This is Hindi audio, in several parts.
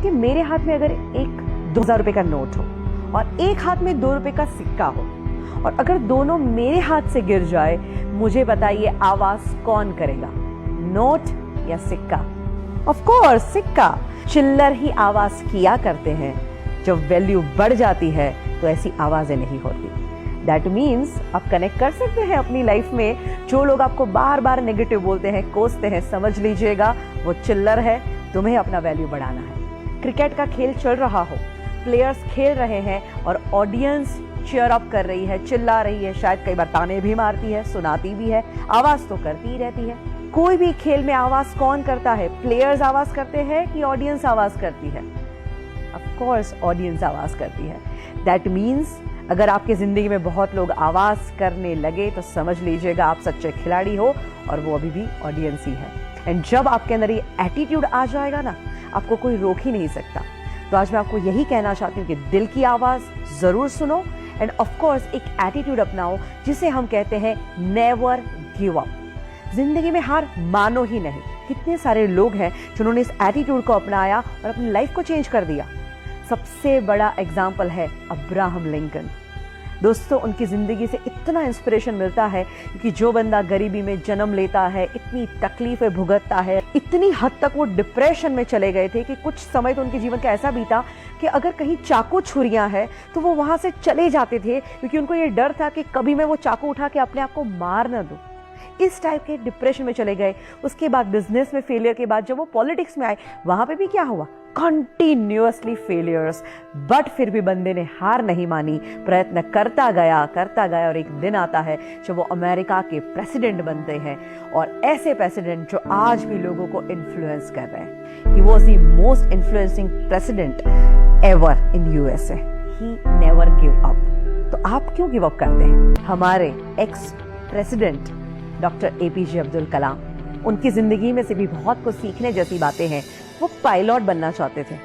कि मेरे हाथ में अगर एक 2000 रुपए का नोट हो और एक हाथ में 2 रुपए का सिक्का हो, और अगर दोनों मेरे हाथ से गिर जाए, मुझे बताइए आवाज कौन करेगा, नोट या सिक्का? ऑफ कोर्स सिक्का। चिल्लर ही आवाज किया करते हैं। जब वैल्यू बढ़ जाती है तो ऐसी आवाजें नहीं होती। दैट मीन्स आप कनेक्ट कर सकते हैं अपनी लाइफ में। जो लोग आपको बार बार नेगेटिव बोलते हैं, कोसते हैं, समझ लीजिएगा वो चिल्लर है। तुम्हें अपना वैल्यू बढ़ाना है। क्रिकेट का खेल चल रहा हो, प्लेयर्स खेल रहे हैं और ऑडियंस चीयर अप कर रही है, चिल्ला रही है, शायद कई बार ताने भी मारती है, सुनाती भी है, आवाज तो करती ही रहती है। कोई भी खेल में आवाज कौन करता है? प्लेयर्स आवाज करते हैं कि ऑडियंस आवाज करती है? ऑफ कोर्स ऑडियंस आवाज करती है। दैट मीन्स अगर आपकी जिंदगी में बहुत लोग आवाज करने लगे तो समझ लीजिएगा आप सच्चे खिलाड़ी हो और वो अभी भी ऑडियंस ही है। एंड जब आपके अंदर ये एटीट्यूड आ जाएगा ना, आपको कोई रोक ही नहीं सकता। तो आज मैं आपको यही कहना चाहती हूँ कि दिल की आवाज जरूर सुनो एंड ऑफ कोर्स एक एटीट्यूड अपनाओ जिसे हम कहते हैं नेवर गिव अप। जिंदगी में हार मानो ही नहीं। कितने सारे लोग हैं जिन्होंने इस एटीट्यूड को अपनाया और अपनी लाइफ को चेंज कर दिया। सबसे बड़ा एग्जाम्पल है अब्राहम लिंकन। दोस्तों, उनकी जिंदगी से इतना इंस्पिरेशन मिलता है क्योंकि जो बंदा गरीबी में जन्म लेता है, इतनी तकलीफें भुगतता है, इतनी हद तक वो डिप्रेशन में चले गए थे कि कुछ समय तो उनके जीवन का ऐसा बीता कि अगर कहीं चाकू छुरियां है तो वो वहां से चले जाते थे क्योंकि उनको ये डर था कि कभी मैं वो चाकू उठा के अपने आप को मार न दूं। इस टाइप के डिप्रेशन में चले गए। उसके बाद बिजनेस में फेलियर के बाद जब वो पॉलिटिक्स में आए, वहां पे भी क्या हुआ? Continuously failures. बट फिर भी बंदे ने हार नहीं मानी, प्रयत्न करता गया और एक दिन आता है जब वो अमेरिका के प्रेसिडेंट बनते हैं, और ऐसे प्रेसिडेंट जो आज भी लोगों को इन्फ्लुएंस कर रहे हैं। He was the most influencing president ever in USA. He never give up. तो आप क्यों गिव अप करते हैं? हमारे ex president doctor APJ Abdul Kalam, उनकी जिंदगी में से भी बहुत कुछ सीखने जैसी बातें हैं। वो पायलट बनना चाहते थे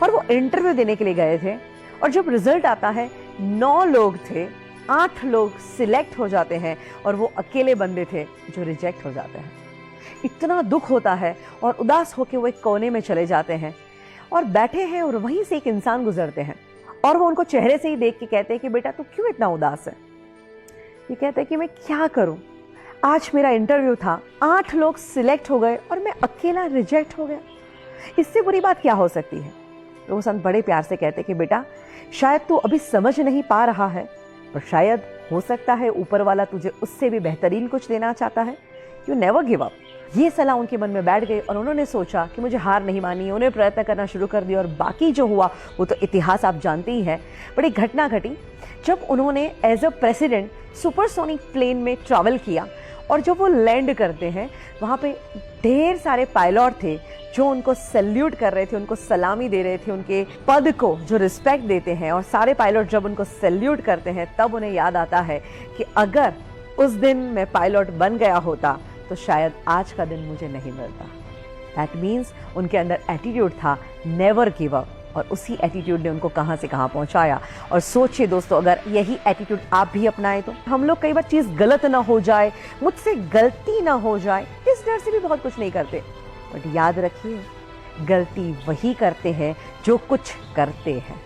और वो इंटरव्यू देने के लिए गए थे, और जब रिजल्ट आता है 9 लोग थे, 8 लोग सिलेक्ट हो जाते हैं और वो अकेले बंदे थे जो रिजेक्ट हो जाते हैं। इतना दुख होता है और उदास होकर वो एक कोने में चले जाते हैं और बैठे हैं, और वहीं से एक इंसान गुजरते हैं और वो उनको चेहरे से ही देख के कहते हैं कि बेटा तू क्यों इतना उदास है? ये कहते हैं कि मैं क्या करूं, आज मेरा इंटरव्यू था, 8 लोग सिलेक्ट हो गए और मैं अकेला रिजेक्ट हो गया। इससे बुरी बात क्या हो सकती है? तो वो संत बड़े प्यार से कहते कि बेटा शायद तू अभी समझ नहीं पा रहा है, पर शायद हो सकता है ऊपर वाला तुझे उससे भी बेहतरीन कुछ देना चाहता है। You never give up. ये सलाह उनके मन में बैठ गई और उन्होंने सोचा कि मुझे हार नहीं मानी। उन्हें प्रयत्न करना शुरू कर दिया और बाकी जो हुआ वो तो इतिहास आप जानते ही हैं। बड़ी घटना घटी जब उन्होंने as a president supersonic plane में ट्रैवल किया, और जब वो लैंड करते हैं वहाँ पे ढेर सारे पायलट थे जो उनको सैल्यूट कर रहे थे, उनको सलामी दे रहे थे, उनके पद को जो रिस्पेक्ट देते हैं। और सारे पायलट जब उनको सैल्यूट करते हैं तब उन्हें याद आता है कि अगर उस दिन मैं पायलट बन गया होता तो शायद आज का दिन मुझे नहीं मिलता। दैट मीन्स उनके अंदर एटीट्यूड था नेवर गिव अप, और उसी एटीट्यूड ने उनको कहां से कहां पहुंचाया। और सोचिए दोस्तों, अगर यही एटीट्यूड आप भी अपनाएं तो हम लोग कई बार चीज गलत ना हो जाए, मुझसे गलती ना हो जाए, इस डर से भी बहुत कुछ नहीं करते। बट याद रखिए, गलती वही करते हैं जो कुछ करते हैं।